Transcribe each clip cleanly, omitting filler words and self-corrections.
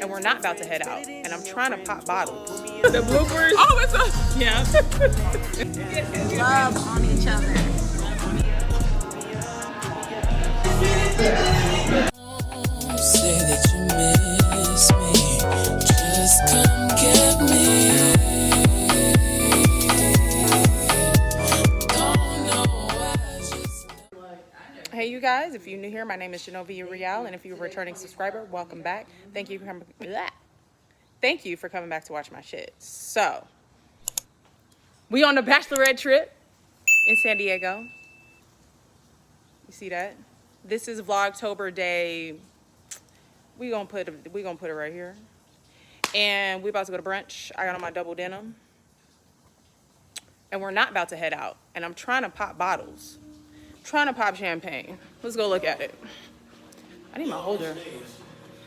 and we're not about to head out. And I'm trying to pop bottles. The bloopers. Oh, it's a yeah. Love on each other. Say that you miss me, just come get me. Hey you guys, if you're new here, my name is Genovia Real, and if you're a returning subscriber, welcome back. Thank you for coming back to watch my shit. So, we on the Bachelorette trip in San Diego. You see that? This is Vlogtober day. We gonna put it right here. And we about to go to brunch. I got on my double denim. And we're not about to head out. And I'm trying to pop bottles. Trying to pop champagne. Let's go look at it. I need my holder.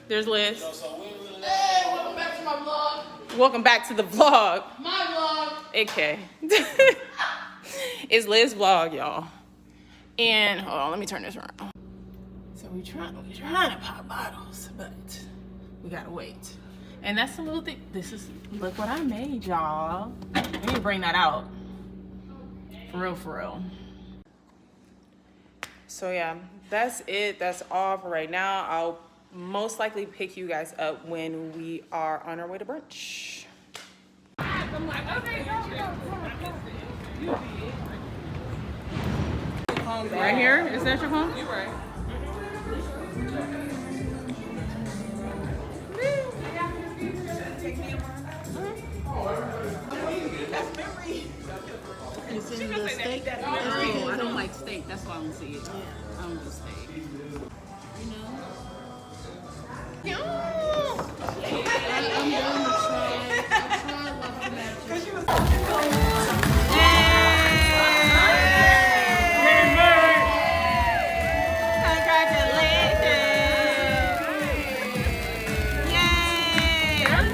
There's Liz. Hey, welcome back to my vlog. Welcome back to the vlog. My vlog. Okay. It's Liz vlog, y'all. And hold on, let me turn this around. So we trying to pop bottles, but we gotta wait. And that's a little thing. Look what I made, y'all. We need to bring that out. For real. So yeah, that's it. That's all for right now. I'll most likely pick you guys up when we are on our way to brunch. Right here? Is that your phone? You're right. It's in the steak. Oh, I don't like steak. That's why I don't see it. I don't do steak. You know? I'm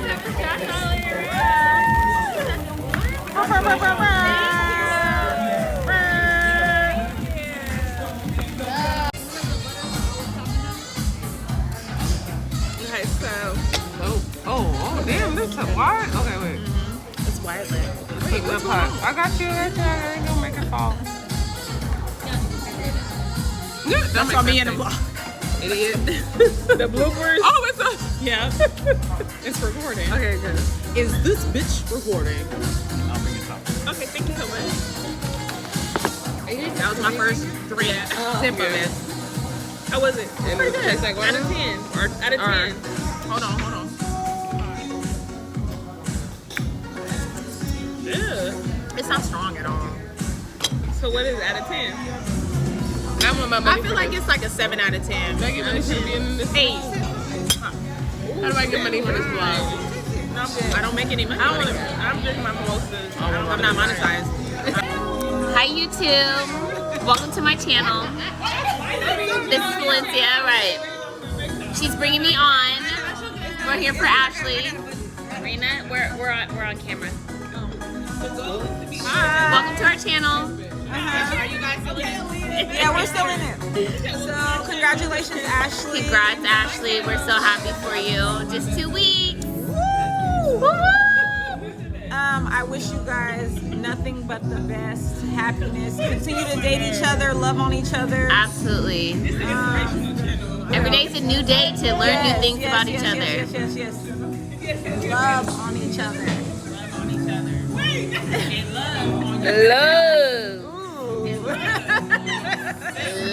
going to try. I'll try waffle magic. Okay, so. Oh, damn, this is wide. Okay, wait. It's wide leg. Wait, what part? I got you. I ain't gonna make it fall. Yeah, That's on me in the vlog. Idiot. The bloopers. Oh, it's a yeah. It's recording. Okay, good. Is this bitch recording? Okay, thank you so much. That was my first sip of it. How was it? It's pretty good. It's like 1 out of 10. Or out of 10. Hold on. Yeah. It's not strong at all. So what is it out of 10? I feel like it's like a 7 out of 10. Do I get money for being in this 8. How do I get money for this vlog? No, I don't make any money. I'm drinking my mimosas. I'm not monetized. Hi YouTube, welcome to my channel. This is Valencia, right? She's bringing me on. We're here for Ashley. Rena, we're on camera. Hi. Welcome to our channel. Are you guys still in it? Yeah, we're still in it. So, congratulations, Ashley. Congrats, Ashley. We're so happy for you. Just 2 weeks. Woo! I wish you guys nothing but the best, happiness. Continue to date each other, love on each other. Absolutely. Every day's a new day to learn new things about each other. Yes. Love on each other.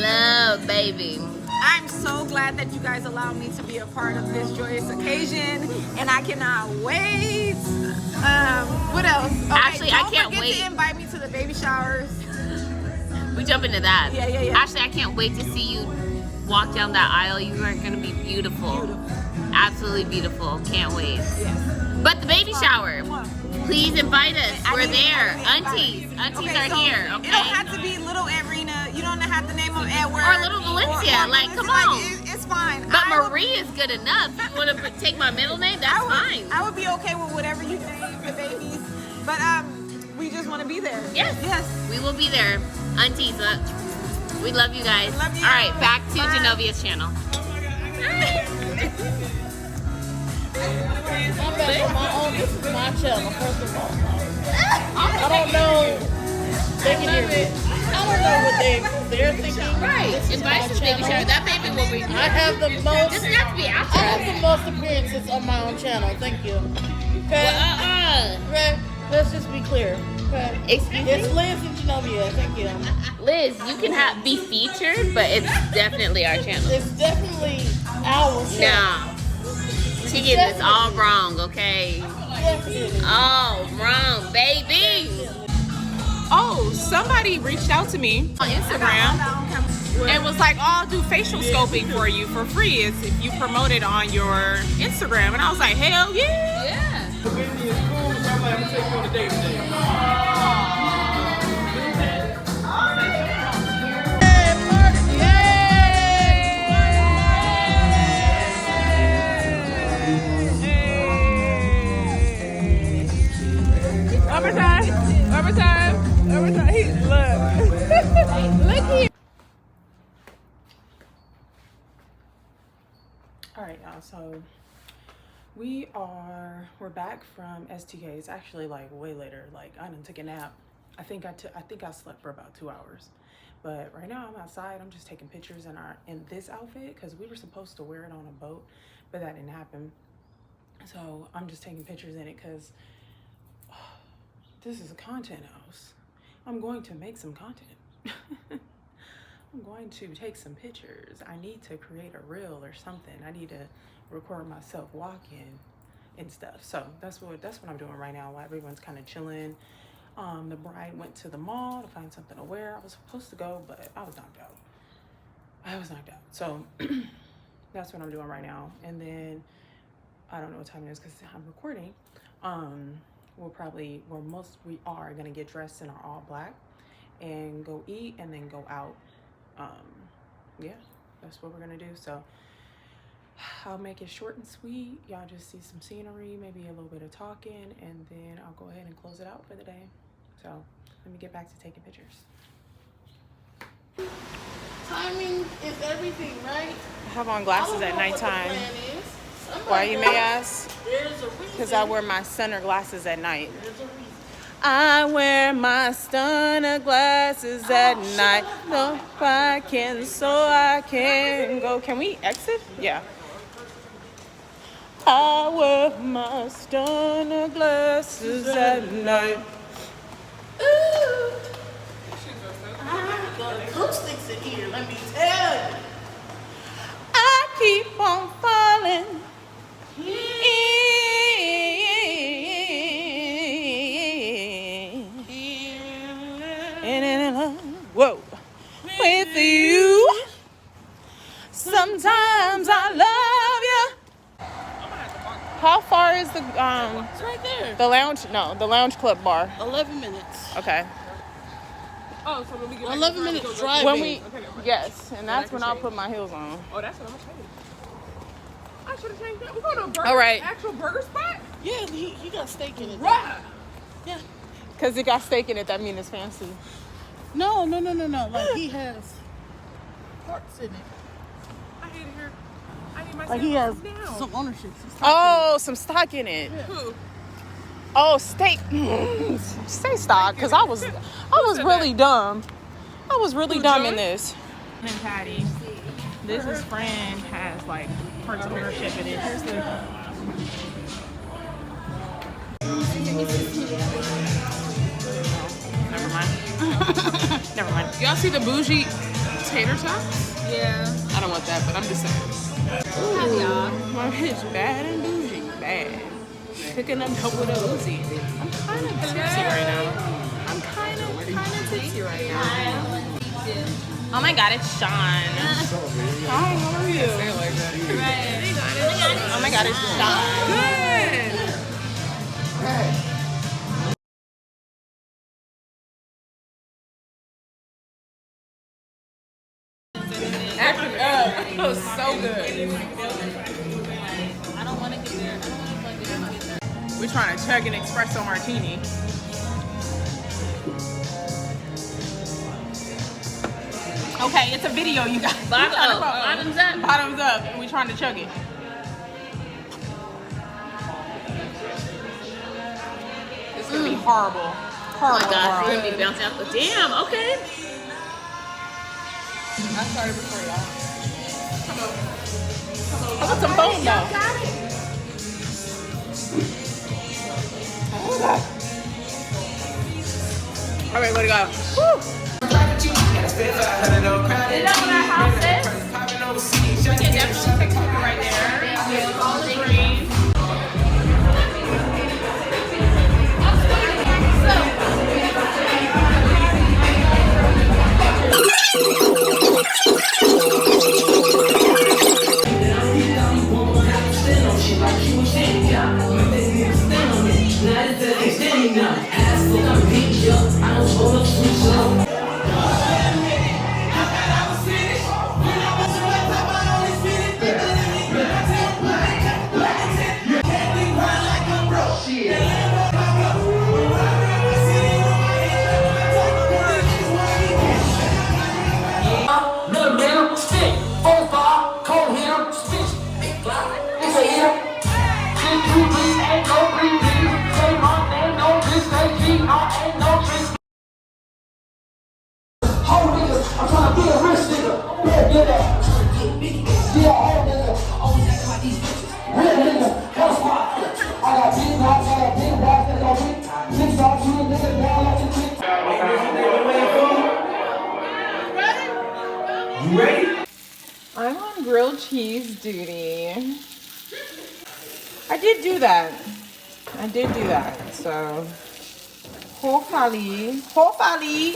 Love, baby. I'm so glad that you guys allowed me to be a part of this joyous occasion, and I cannot wait. What else? Okay, Ashley, I can't don't forget wait to invite me to the baby showers. We jump into that. Yeah. Ashley, I can't wait to see you walk down that aisle. You are going to be beautiful. Absolutely beautiful. Can't wait. Yes. But the baby shower, please invite us. We're there. Aunties are here, okay? It don't have to be little Arena. You don't have to name them Edward. Or little Valencia. Like, come on. It's fine. But Marie is good enough. You want to take my middle name? That's fine. I would be okay with whatever you name the babies. But we just want to be there. Yes. We will be there. Aunties, we love you guys. Love you. All right, back to Bye. Genovia's channel. I on my own. This is my channel, first of all. I don't know. They can hear me. I don't know what they're thinking. Right. This is And my Vice's baby channel. shower. That baby will be. I have the most. Doesn't have to be I after. have the most appearances on my own channel. Thank you. Okay. Okay. Let's just be clear. Okay. Excuse me? It's Liz and Genovia. Thank you. Liz, you can be featured, but it's definitely our channel. It's definitely our channel. No. She getting this all wrong, okay? Definitely. Oh, wrong, baby. Oh, somebody reached out to me on Instagram and was like, oh, I'll do facial scoping for you for free if you promote it on your Instagram. And I was like, hell yeah. Yeah. The Wendy is cool, so I'm like, I'm gonna take you on a date today. One more time. Look here. All right, y'all. So we're back from STK. It's actually like way later. Like I done took a nap. I think I slept for about 2 hours. But right now I'm outside. I'm just taking pictures in this outfit because we were supposed to wear it on a boat, but that didn't happen. So I'm just taking pictures in it because this is a content house. I'm going to make some content. I'm going to take some pictures. I need to create a reel or something. I need to record myself walking and stuff. So that's what I'm doing right now while everyone's kind of chilling. The bride went to the mall to find something to wear. I was supposed to go, but I was knocked out. So that's what I'm doing right now. And then I don't know what time it is because I'm recording. We are gonna get dressed in our all black and go eat and then go out. Yeah, that's what we're gonna do. So I'll make it short and sweet. Y'all just see some scenery, maybe a little bit of talking, and then I'll go ahead and close it out for the day. So let me get back to taking pictures. Timing is everything, right? I have on glasses at nighttime. Why, you may ask? There's a reason. Because I wear my stunner glasses at night. There's a reason. I wear my stunner glasses at night. No, I can, so I can go. Can we exit? Yeah. I wear my stunner glasses at night. Ooh. The acoustics in here, let me tell you. I keep on falling. Whoa, with you. Sometimes I love you. How far is the It's right there. the lounge? No, the lounge club bar. 11 minutes. Okay. Oh, so when we get 11 minutes driving. When we yes, and that's when I'll put my heels on. Oh, that's what I'm gonna change. I should have changed that. We're going to a burger, All right. actual burger spot? Yeah, he got steak in it. Right. Yeah. Cause it got steak in it. That means it's fancy. No. Like he has parts in it. I hate it here. I need my Like he has now. some ownership. Oh, some stock in it. Who? Oh, steak. Say stock, cause I was really dumb. I was really dumb in this. And Patty, this is friend has like parts of ownership in it. Here's the. Never mind. Never mind. Y'all see the bougie tater tots? Yeah. I don't want that, but I'm just saying. Ooh, my bitch bad and bougie. Bad. Cooking up dope with a Uzi. I'm kind of tipsy right now. I'm kind of tipsy right now. Oh my god, it's Sean. Hi, how are you? Say it like that. Oh my god, it's Sean. Good. Acting up. That was so good. I don't want to get there. We're trying to chug an espresso martini. Okay, it's a video, you guys. Bottoms up. Bottoms up, and we're trying to chug it. horrible. Oh Horrible. my gosh, we're girl. gonna be bouncing out the damn. Okay. I started before y'all. How about some phone though? Oh God. All right, way to go. Woo. Is that what our house is? We can definitely take a picture right there. With all the green. I'm on grilled cheese duty. I did do that. So hopefully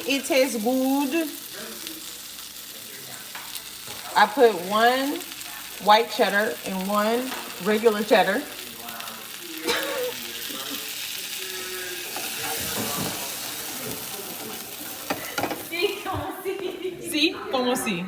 it tastes good. I put one white cheddar and one regular cheddar. Sí, como sí.